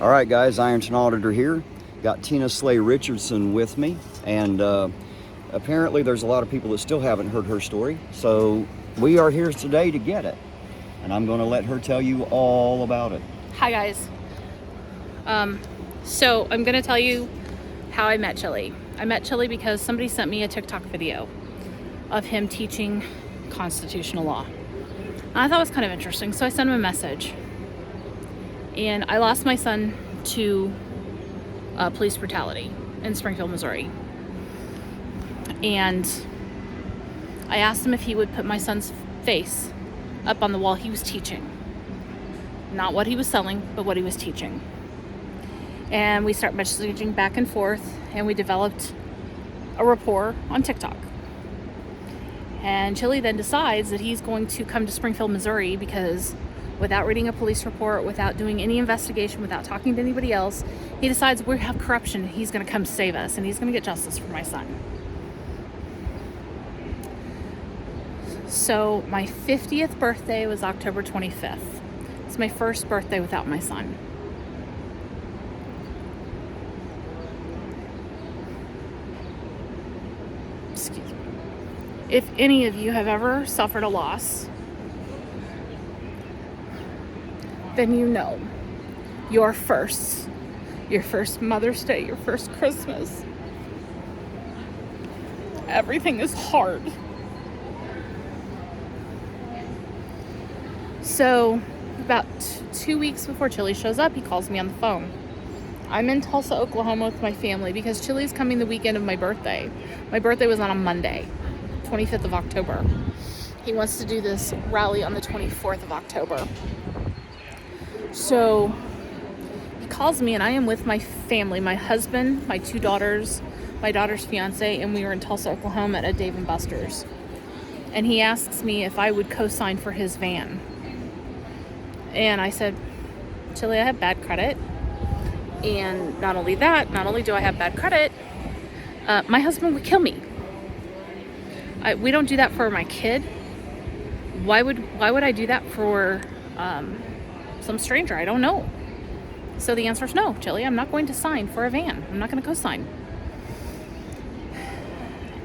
All right, guys, Ironton Auditor here. Got Tina Slay Richardson with me, and apparently there's a lot of people that still haven't heard her story, so we are here today to get it, and I'm going to let her tell you all about it. Hi, guys. So I'm going to tell you how I met Chille. I met Chille because somebody sent me a TikTok video of him teaching constitutional law. And I thought it was kind of interesting, so I sent him a message. And I lost my son to police brutality in Springfield, Missouri. And I asked him if he would put my son's face up on the wall he was teaching. Not what he was selling, but what he was teaching. And we start messaging back and forth, and we developed a rapport on TikTok. And Chille then decides that he's going to come to Springfield, Missouri, because without reading a police report, without doing any investigation, without talking to anybody else, he decides we have corruption. He's going to come save us, and he's going to get justice for my son. So my 50th birthday was October 25th. It's my first birthday without my son. Excuse me. If any of you have ever suffered a loss, then you know your first Mother's Day, your first Christmas. Everything is hard. So about 2 weeks before Chille shows up, he calls me on the phone. I'm in Tulsa, Oklahoma with my family because Chille's coming the weekend of my birthday. My birthday was on a Monday, 25th of October. He wants to do this rally on the 24th of October. So he calls me, and I am with my family, my husband, my two daughters, my daughter's fiance, and we were in Tulsa, Oklahoma at a Dave & Buster's. And he asks me if I would co-sign for his van. And I said, Chille, I have bad credit. And not only do I have bad credit, my husband would kill me. We don't do that for my kid. Why would I do that for some stranger? I don't know. So the answer is no, Chille. I'm not going to sign for a van. I'm not going to co-sign.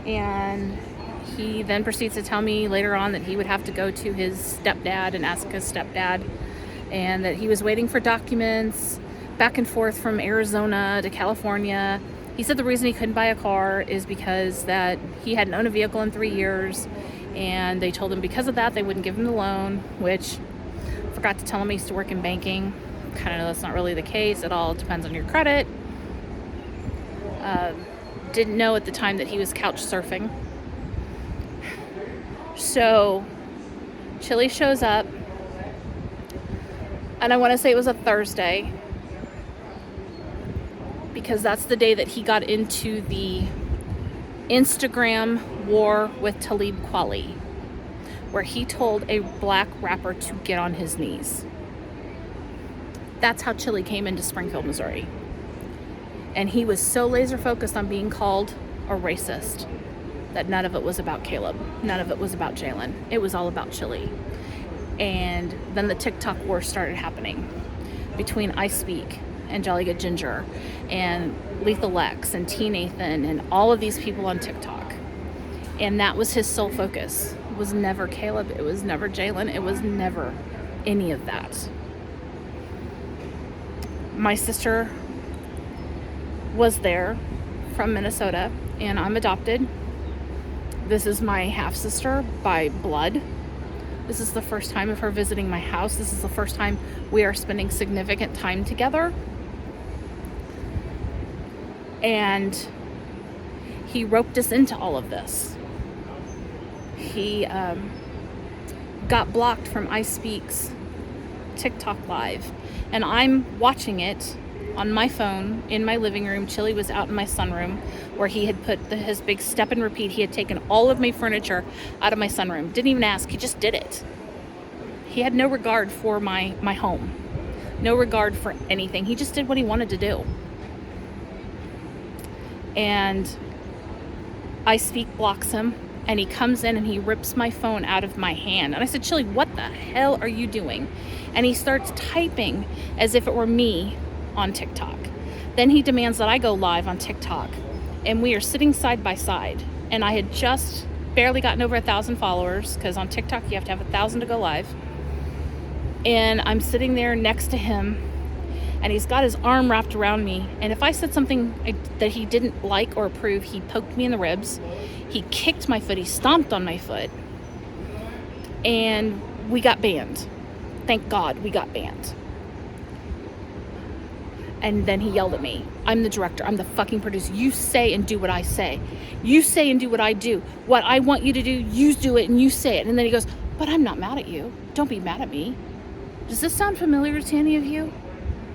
And he then proceeds to tell me later on that he would have to go to his stepdad and ask his stepdad, and that he was waiting for documents back and forth from Arizona to California. He said the reason he couldn't buy a car is because that he hadn't owned a vehicle in 3 years, and they told him because of that they wouldn't give him the loan, which forgot to tell him I used to work in banking. Kind of know that's not really the case. It all depends on your credit. Didn't know at the time that he was couch surfing. So Chille shows up, and I want to say it was a Thursday, because that's the day that he got into the Instagram war with Talib Kweli, where he told a black rapper to get on his knees. That's how Chille came into Springfield, Missouri. And he was so laser focused on being called a racist that none of it was about Caleb. None of it was about Jalen. It was all about Chille. And then the TikTok war started happening between I Speak and Jolly Good Ginger and Lethal Lex and T Nathan and all of these people on TikTok. And that was his sole focus. It was never Caleb. It was never Jalen. It was never any of that. My sister was there from Minnesota, and I'm adopted. This is my half-sister by blood. This is the first time of her visiting my house. This is the first time we are spending significant time together. And he roped us into all of this. He got blocked from I Speak's TikTok Live, and I'm watching it on my phone in my living room. Chille was out in my sunroom where he had put his big step and repeat. He had taken all of my furniture out of my sunroom. Didn't even ask. He just did it. He had no regard for my home. No regard for anything. He just did what he wanted to do. And I Speak blocks him, and he comes in and he rips my phone out of my hand. And I said, Chille, what the hell are you doing? And he starts typing as if it were me on TikTok. Then he demands that I go live on TikTok, and we are sitting side by side. And I had just barely gotten over 1,000 followers, because on TikTok you have to have 1,000 to go live. And I'm sitting there next to him, and he's got his arm wrapped around me. And if I said something that he didn't like or approve, he poked me in the ribs. He kicked my foot. He stomped on my foot. And we got banned. Thank God we got banned. And then he yelled at me. I'm the director. I'm the fucking producer. You say and do what I say. You say and do what I do. What I want you to do, you do it and you say it. And then he goes, but I'm not mad at you. Don't be mad at me. Does this sound familiar to any of you?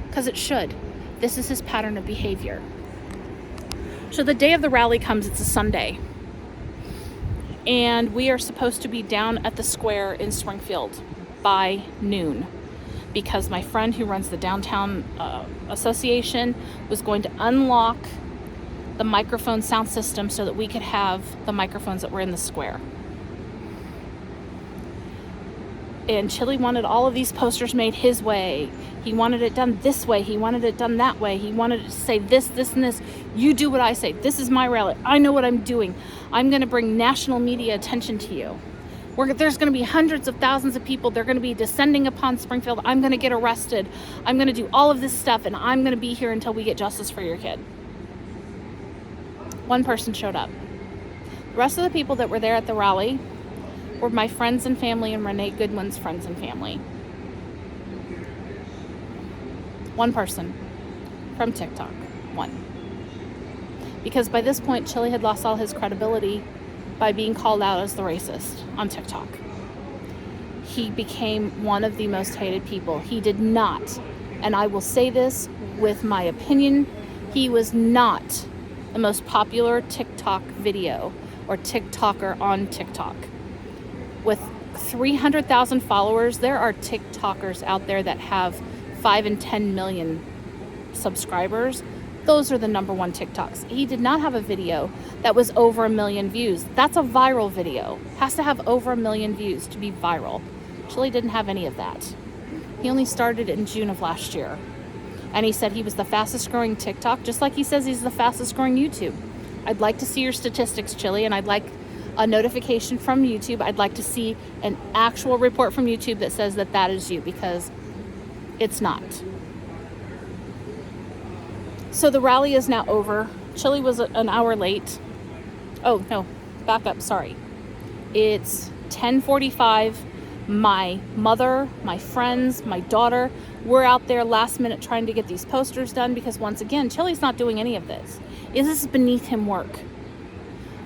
Because it should. This is his pattern of behavior. So the day of the rally comes, it's a Sunday. And we are supposed to be down at the square in Springfield by noon, because my friend who runs the downtown association was going to unlock the microphone sound system so that we could have the microphones that were in the square. And Chille wanted all of these posters made his way. He wanted it done this way. He wanted it done that way. He wanted it to say this, this, and this. You do what I say. This is my rally. I know what I'm doing. I'm going to bring national media attention to you. There's going to be hundreds of thousands of people. They're going to be descending upon Springfield. I'm going to get arrested. I'm going to do all of this stuff, and I'm going to be here until we get justice for your kid. One person showed up. The rest of the people that were there at the rally were my friends and family and Renee Goodwin's friends and family. One person from TikTok. One. Because by this point, Chille had lost all his credibility by being called out as the racist on TikTok. He became one of the most hated people. He did not, and I will say this with my opinion, he was not the most popular TikTok video or TikToker on TikTok. With 300,000 followers, there are TikTokers out there that have 5 and 10 million subscribers. Those are the number one TikToks. He did not have a video that was over 1 million views. That's a viral video. Has to have over 1 million views to be viral. Chille didn't have any of that. He only started in June of last year. And he said he was the fastest growing TikTok, just like he says he's the fastest growing YouTube. I'd like to see your statistics, Chille, and I'd like a notification from YouTube. I'd like to see an actual report from YouTube that says that that is you, because it's not. So the rally is now over. Chille was an hour late. Oh, no, back up, sorry. It's 10:45. My mother, my friends, my daughter, we're out there last minute trying to get these posters done, because once again, Chille's not doing any of this. This is beneath him work.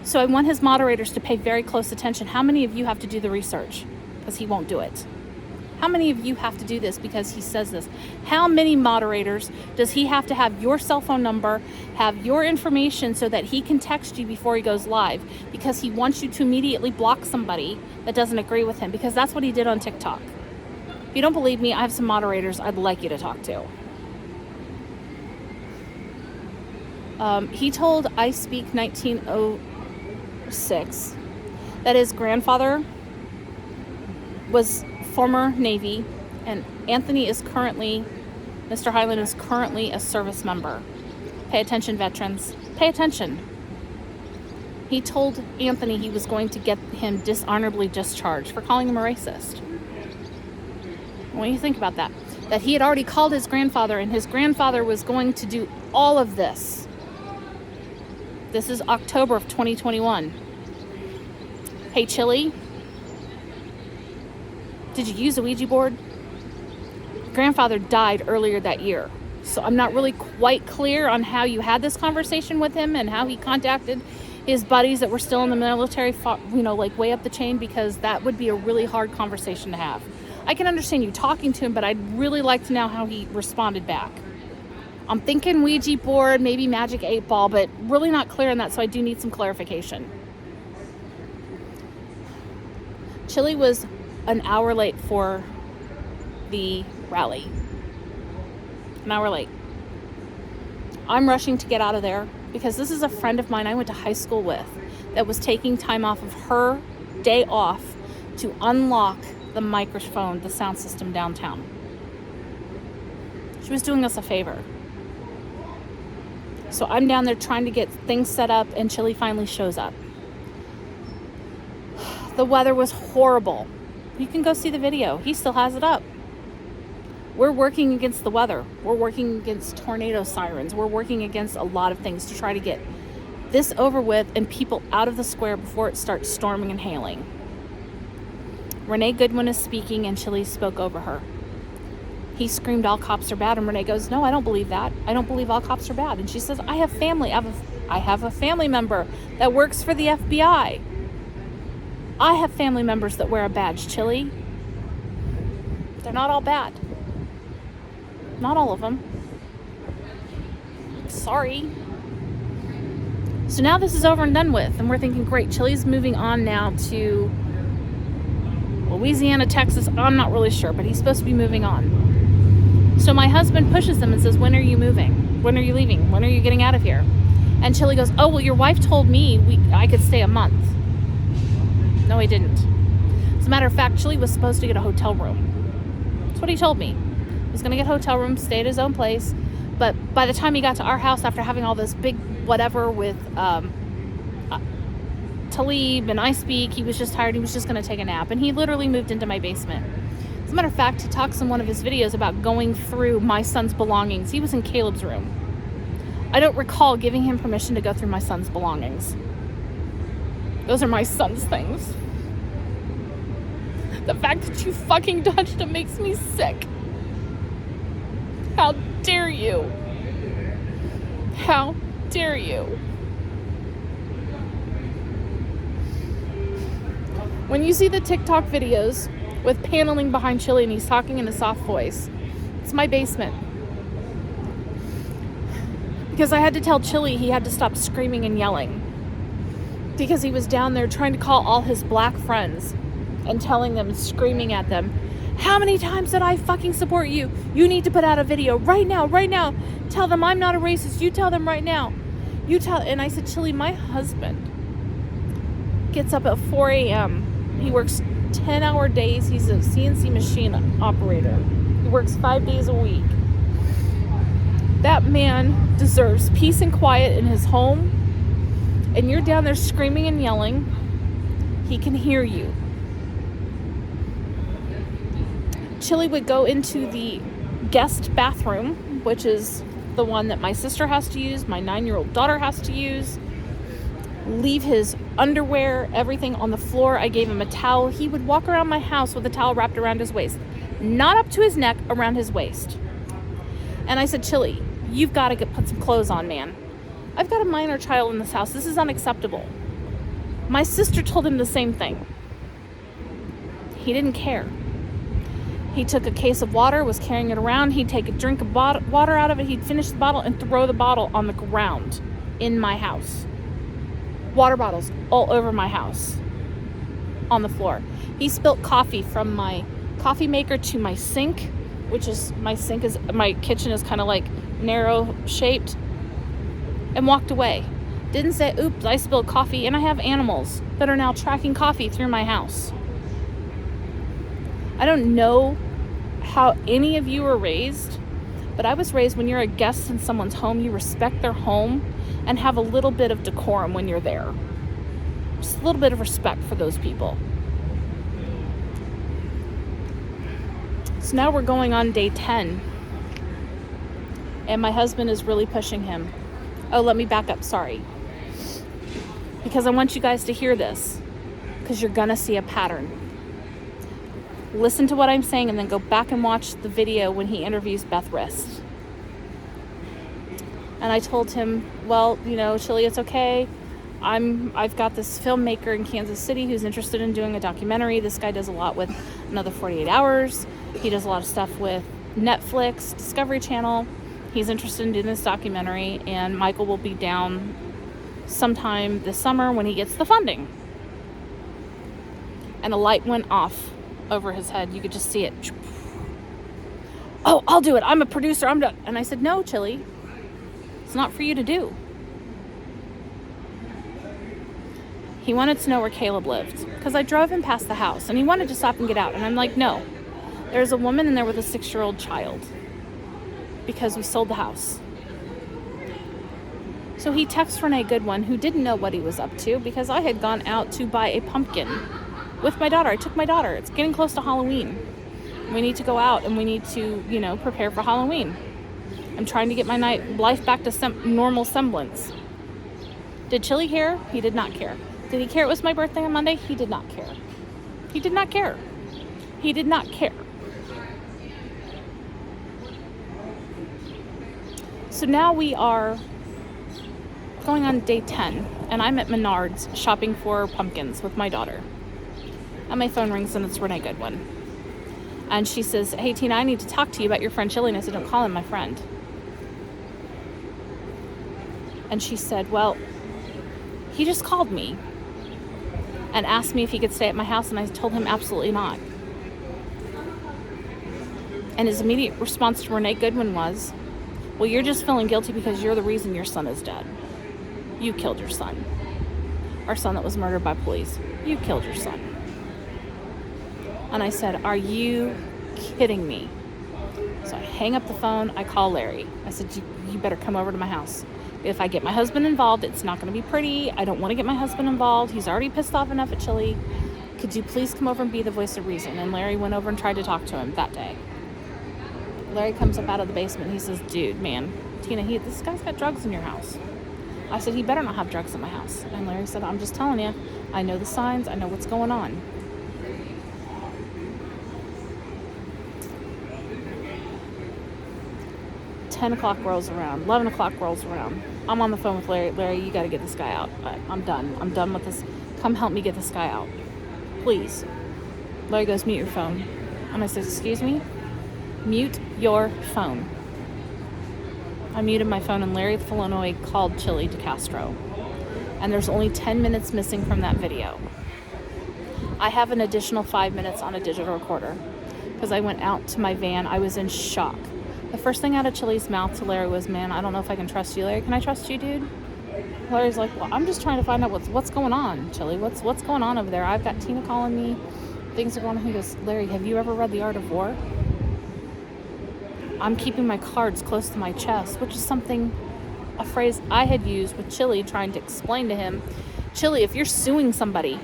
So I want his moderators to pay very close attention. How many of you have to do the research? Because he won't do it. How many of you have to do this because he says this? How many moderators does he have to have your cell phone number, have your information so that he can text you before he goes live? Because he wants you to immediately block somebody that doesn't agree with him, because that's what he did on TikTok. If you don't believe me, I have some moderators I'd like you to talk to. He told I Speak 1906 that his grandfather was former Navy, and Mr. Highland is currently a service member. Pay attention, veterans. Pay attention. He told Anthony he was going to get him dishonorably discharged for calling him a racist. What do you think about that? That he had already called his grandfather, and his grandfather was going to do all of this. This is October of 2021. Hey, Chille, did you use a Ouija board? Grandfather died earlier that year. So I'm not really quite clear on how you had this conversation with him and how he contacted his buddies that were still in the military, like way up the chain, because that would be a really hard conversation to have. I can understand you talking to him, but I'd really like to know how he responded back. I'm thinking Ouija board, maybe magic 8-ball, but really not clear on that, so I do need some clarification. Chille was an hour late for the rally. An hour late. I'm rushing to get out of there because this is a friend of mine I went to high school with that was taking time off of her day off to unlock the microphone, the sound system downtown. She was doing us a favor. So I'm down there trying to get things set up, and Chille finally shows up. The weather was horrible. You can go see the video. He still has it up. We're working against the weather. We're working against tornado sirens. We're working against a lot of things to try to get this over with and people out of the square before it starts storming and hailing. Renee Goodwin is speaking, and Chille spoke over her. He screamed, "All cops are bad." And Renee goes, "No, I don't believe that. I don't believe all cops are bad." And she says, "I have family. I have a family member that works for the FBI. I have family members that wear a badge, Chille. They're not all bad. Not all of them. Sorry." So now this is over and done with, and we're thinking, great, Chille's moving on now to Louisiana, Texas. I'm not really sure, but he's supposed to be moving on. So my husband pushes them and says, "When are you moving? When are you leaving? When are you getting out of here?" And Chille goes, "Oh, well, your wife told me I could stay a month." No, he didn't. As a matter of fact, Chille was supposed to get a hotel room. That's what he told me. He was going to get a hotel room, stay at his own place. But by the time he got to our house, after having all this big whatever with Talib and I Speak, he was just tired. He was just going to take a nap. And he literally moved into my basement. As a matter of fact, he talks in one of his videos about going through my son's belongings. He was in Caleb's room. I don't recall giving him permission to go through my son's belongings. Those are my son's things. The fact that you fucking touched him makes me sick. How dare you? How dare you? When you see the TikTok videos with paneling behind Chille and he's talking in a soft voice, it's my basement. Because I had to tell Chille he had to stop screaming and yelling. Because he was down there trying to call all his black friends and telling them, screaming at them, "How many times did I fucking support you? You need to put out a video right now, right now. Tell them I'm not a racist. You tell them right now. And I said, Chille, my husband gets up at 4 a.m. He works 10-hour days. He's a CNC machine operator. He works 5 days a week. That man deserves peace and quiet in his home. And you're down there screaming and yelling. He can hear you." Chille would go into the guest bathroom, which is the one that my sister has to use, my 9-year-old daughter has to use, leave his underwear, everything on the floor. I gave him a towel. He would walk around my house with a towel wrapped around his waist. Not up to his neck, around his waist. And I said, "Chille, you've got to put some clothes on, man. I've got a minor child in this house. This is unacceptable." My sister told him the same thing. He didn't care. He took a case of water, was carrying it around. He'd take a drink of water out of it. He'd finish the bottle and throw the bottle on the ground in my house. Water bottles all over my house on the floor. He spilt coffee from my coffee maker to my sink, my kitchen is kind of like narrow shaped, and walked away. Didn't say, "Oops, I spilled coffee," and I have animals that are now tracking coffee through my house. I don't know how any of you were raised, but I was raised when you're a guest in someone's home, you respect their home and have a little bit of decorum when you're there. Just a little bit of respect for those people. So now we're going on day 10. And my husband is really pushing him. Oh, let me back up, sorry. Because I want you guys to hear this. Because you're gonna see a pattern. Listen to what I'm saying and then go back and watch the video when he interviews Beth Rist. And I told him, well, Chille, it's okay. I've got this filmmaker in Kansas City who's interested in doing a documentary. This guy does a lot with Another 48 Hours. He does a lot of stuff with Netflix, Discovery Channel. He's interested in doing this documentary, and Michael will be down sometime this summer when he gets the funding. And a light went off over his head. You could just see it. "Oh, I'll do it. I'm a producer. I'm done." And I said, "No, Chille. It's not for you to do." He wanted to know where Caleb lived because I drove him past the house and he wanted to stop and get out. And I'm like, "No, there's a woman in there with a 6-year-old child because we sold the house." So he texts Renee Goodwin, who didn't know what he was up to, because I had gone out to buy a pumpkin with my daughter. I took my daughter. It's getting close to Halloween. We need to go out and we need to, prepare for Halloween. I'm trying to get my life back to normal semblance. Did Chille care? He did not care. Did he care it was my birthday on Monday? He did not care. He did not care. He did not care. So now we are going on day 10, and I'm at Menards shopping for pumpkins with my daughter. And my phone rings and it's Renee Goodwin. And she says, "Hey Tina, I need to talk to you about your friend Chille." And I said, "Don't call him my friend." And she said, "Well, he just called me and asked me if he could stay at my house," and I told him absolutely not. And his immediate response to Renee Goodwin was, "Well, you're just feeling guilty because you're the reason your son is dead. You killed your son. Our son that was murdered by police. You killed your son." And I said, "Are you kidding me?" So I hang up the phone. I call Larry. I said, you better come over to my house. If I get my husband involved, it's not going to be pretty. I don't want to get my husband involved. He's already pissed off enough at Chille. Could you please come over and be the voice of reason? And Larry went over and tried to talk to him that day. Larry comes up out of the basement. He says, "Dude, man, Tina, this guy's got drugs in your house." I said, "He better not have drugs in my house." And Larry said, "I'm just telling you. I know the signs. I know what's going on." "10 o'clock rolls around. 11 o'clock rolls around. I'm on the phone with Larry. "Larry, you got to get this guy out. I'm done. I'm done with this. Come help me get this guy out. Please." Larry goes, "Mute your phone." And I said, "Excuse me? Mute your phone." I muted my phone, and Larry Flournoy called Chille DeCastro. And there's only 10 minutes missing from that video. I have an additional 5 minutes on a digital recorder because I went out to my van. I was in shock. The first thing out of Chille's mouth to Larry was, "Man, I don't know if I can trust you." "Larry, can I trust you, dude?" Larry's like, "Well, I'm just trying to find out what's going on, Chille. What's going on over there? I've got Tina calling me. Things are going on." He goes, "Larry, have you ever read The Art of War?" I'm keeping my cards close to my chest, which is a phrase I had used with Chille, trying to explain to him, "Chille, if you're suing somebody,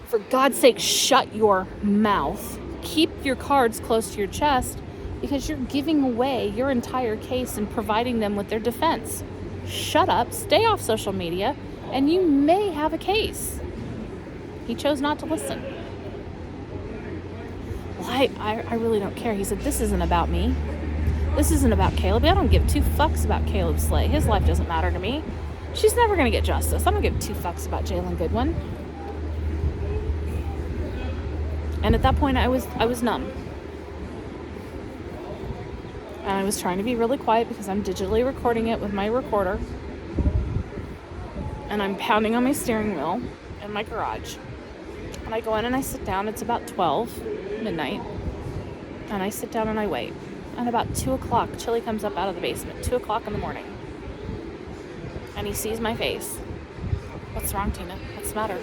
for God's sake, shut your mouth. Keep your cards close to your chest, because you're giving away your entire case and providing them with their defense. Shut up, stay off social media, and you may have a case." He chose not to listen. "Well, I really don't care." He said, "This isn't about me. This isn't about Caleb. I don't give two fucks about Caleb Slay. His life doesn't matter to me. She's never going to get justice. I don't give two fucks about Jalen Goodwin." And at that point, I was numb. And I was trying to be really quiet because I'm digitally recording it with my recorder. And I'm pounding on my steering wheel in my garage. And I go in and I sit down. It's about 12 midnight. And I sit down and I wait. And about 2 o'clock, Chille comes up out of the basement. 2 o'clock in the morning. And he sees my face. "What's wrong, Tina? What's the matter?"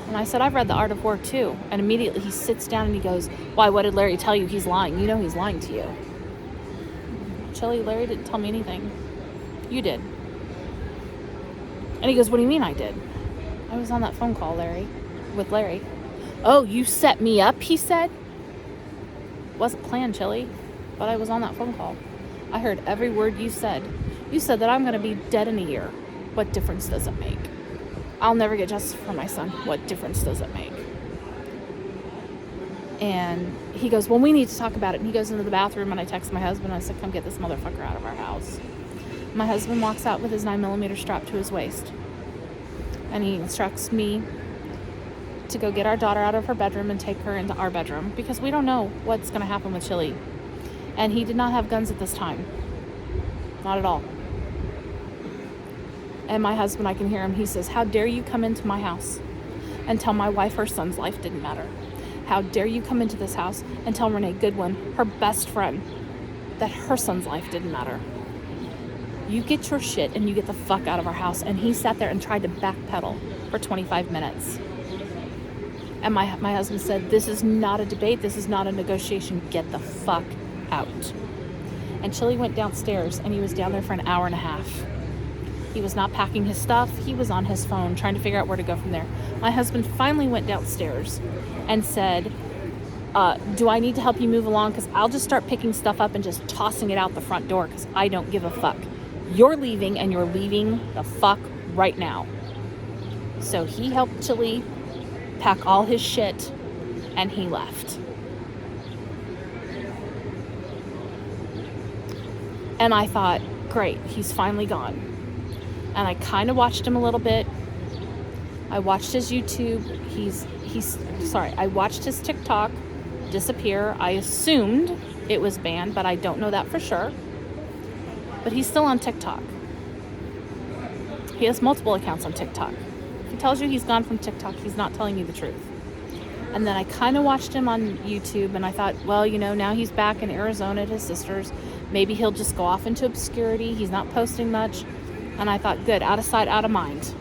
And I said, "I've read The Art of War too." And immediately he sits down and he goes, "Why, what did Larry tell you? He's lying. You know he's lying to you." "Chille, Larry didn't tell me anything. You did." And he goes, "What do you mean I did?" "I was on that phone call, with Larry." "Oh, you set me up," he said. "Wasn't planned, Chille, but I was on that phone call. I heard every word you said. You said that I'm going to be dead in a year. What difference does it make? I'll never get justice for my son. What difference does it make?" And he goes, "Well, we need to talk about it." And he goes into the bathroom, and I text my husband. And I said, "Come get this motherfucker out of our house." My husband walks out with his 9mm strapped to his waist. And he instructs me to go get our daughter out of her bedroom and take her into our bedroom, because we don't know what's going to happen with Chille. And he did not have guns at this time. Not at all. And my husband, I can hear him. He says, "How dare you come into my house and tell my wife her son's life didn't matter? How dare you come into this house and tell Renee Goodwin, her best friend, that her son's life didn't matter? You get your shit and you get the fuck out of our house." And he sat there and tried to backpedal for 25 minutes. And my husband said, "This is not a debate. This is not a negotiation. Get the fuck out." And Chille went downstairs, and he was down there for an hour and a half. He was not packing his stuff. He was on his phone trying to figure out where to go from there. My husband finally went downstairs and said, do I need to help you move along? Because I'll just start picking stuff up and just tossing it out the front door because I don't give a fuck. You're leaving, and you're leaving the fuck right now. So he helped Chille pack all his shit, and he left. And I thought, great, he's finally gone. And I kind of watched him a little bit. I watched his YouTube. I watched his TikTok disappear. I assumed it was banned, but I don't know that for sure. But he's still on TikTok. He has multiple accounts on TikTok. If he tells you he's gone from TikTok, he's not telling you the truth. And then I kind of watched him on YouTube, and I thought, well, now he's back in Arizona at his sister's. Maybe he'll just go off into obscurity. He's not posting much. And I thought, good, out of sight, out of mind.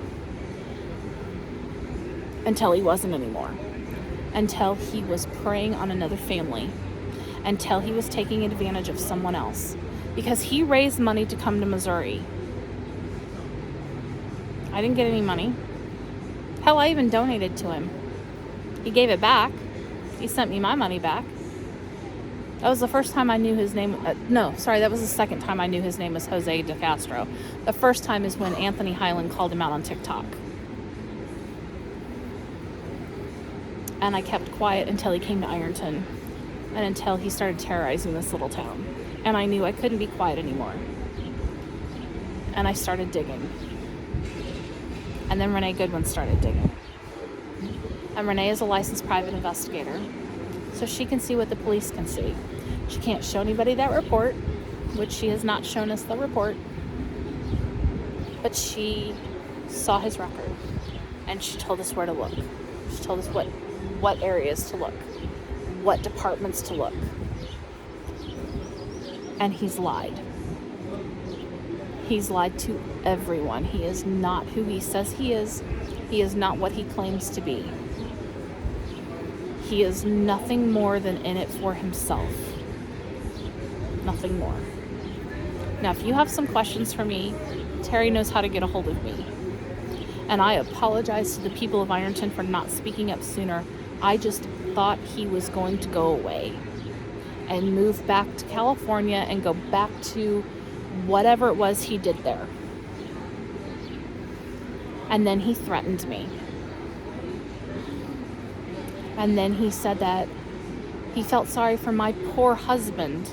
Until he wasn't anymore. Until he was preying on another family. Until he was taking advantage of someone else. Because he raised money to come to Missouri. I didn't get any money. Hell, I even donated to him. He gave it back. He sent me my money back. That was the first time I knew his name. That was the second time I knew his name was Jose DeCastro. The first time is when Anthony Highland called him out on TikTok. And I kept quiet until he came to Ironton. And until he started terrorizing this little town. And I knew I couldn't be quiet anymore. And I started digging. And then Renee Goodwin started digging. And Renee is a licensed private investigator. So she can see what the police can see. She can't show anybody that report, which she has not shown us the report. But she saw his record. And she told us where to look. She told us what areas to look. What departments to look. And he's lied. He's lied to everyone. He is not who he says he is. He is not what he claims to be. He is nothing more than in it for himself. Nothing more. Now, if you have some questions for me, Terry knows how to get a hold of me. And I apologize to the people of Ironton for not speaking up sooner. I just thought he was going to go away and move back to California and go back to whatever it was he did there. And then he threatened me. And then he said that he felt sorry for my poor husband,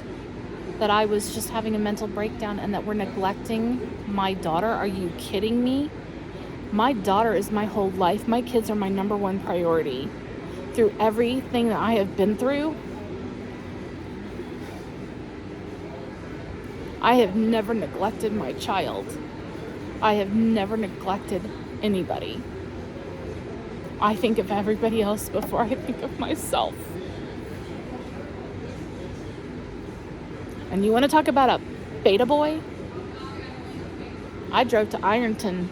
that I was just having a mental breakdown and that we're neglecting my daughter. Are you kidding me? My daughter is my whole life. My kids are my number one priority. Through everything that I have been through, I have never neglected my child. I have never neglected anybody. I think of everybody else before I think of myself. And you want to talk about a beta boy? I drove to Ironton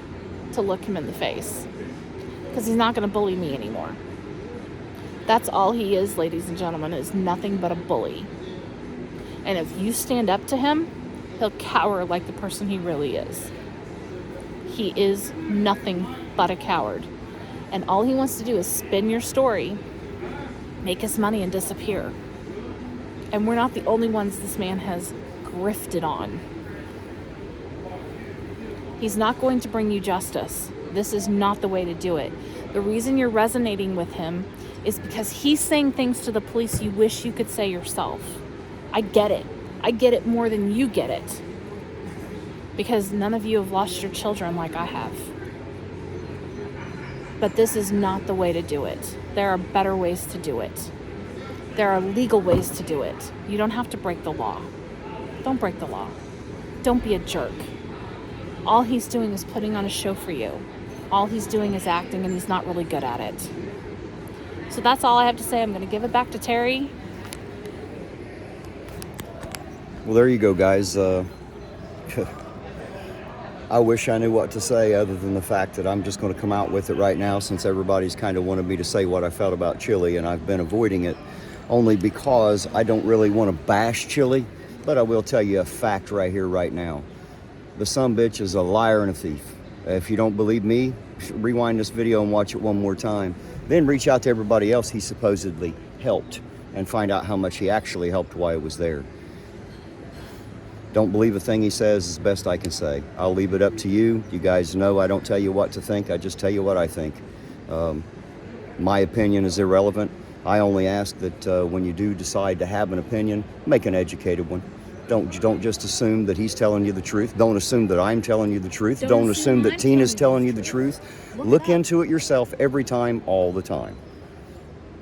to look him in the face. Because he's not going to bully me anymore. That's all he is, ladies and gentlemen, is nothing but a bully. And if you stand up to him, he'll cower like the person he really is. He is nothing but a coward. And all he wants to do is spin your story, make his money, and disappear. And we're not the only ones this man has grifted on. He's not going to bring you justice. This is not the way to do it. The reason you're resonating with him is because he's saying things to the police you wish you could say yourself. I get it. I get it more than you get it. Because none of you have lost your children like I have. But this is not the way to do it. There are better ways to do it. There are legal ways to do it. You don't have to break the law. Don't break the law. Don't be a jerk. All he's doing is putting on a show for you. All he's doing is acting, and he's not really good at it. So that's all I have to say. I'm going to give it back to Terry. Well, there you go, guys. I wish I knew what to say other than the fact that I'm just going to come out with it right now, since everybody's kind of wanted me to say what I felt about Chille, and I've been avoiding it only because I don't really want to bash Chille, but I will tell you a fact right here, right now. the sumbitch is a liar and a thief. If you don't believe me, rewind this video and watch it one more time. Then reach out to everybody else he supposedly helped and find out how much he actually helped while he was there. Don't believe a thing he says is the best I can say. I'll leave it up to you. You guys know I don't tell you what to think. I just tell you what I think. My opinion is irrelevant. I only ask that when you do decide to have an opinion, make an educated one. Don't just assume that he's telling you the truth. Don't assume that I'm telling you the truth. Don't assume that Tina's telling you the truth. Look into it yourself every time, all the time.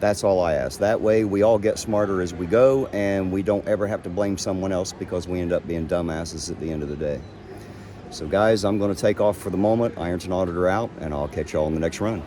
That's all I ask. That way we all get smarter as we go, and we don't ever have to blame someone else because we end up being dumbasses at the end of the day. So guys, I'm going to take off for the moment. Ironton Auditor out, and I'll catch y'all on the next run.